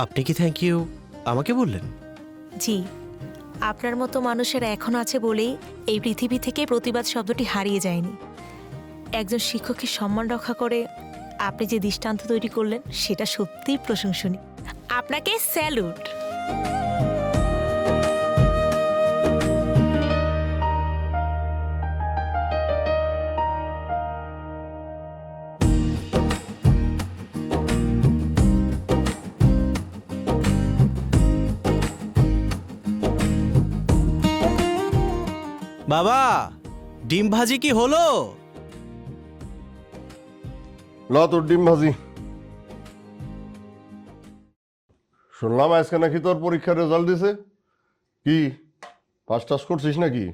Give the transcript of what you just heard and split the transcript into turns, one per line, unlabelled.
আপনি কি thank you আমাকে বললেন?
জি, আপনার মতো মানুষেরা এখন আছে বলেই এই পৃথিবী থেকে প্রতিবাদ শব্দটি হারিয়ে যায়নি। একজন শিক্ষকের সম্মান রক্ষা করে আপনি যে দৃষ্টান্ত তৈরি করলেন সেটা সত্যিই প্রশংসনীয়। আপনাকে স্যালুট।
বাবা, ডিম ভাজি কি হলো?
ল তোর ডিম ভাজি। শুনলাম আজকে নাকি তোর পরীক্ষার রেজাল্ট দিছে, কি পাস টাস করছিস নাকি?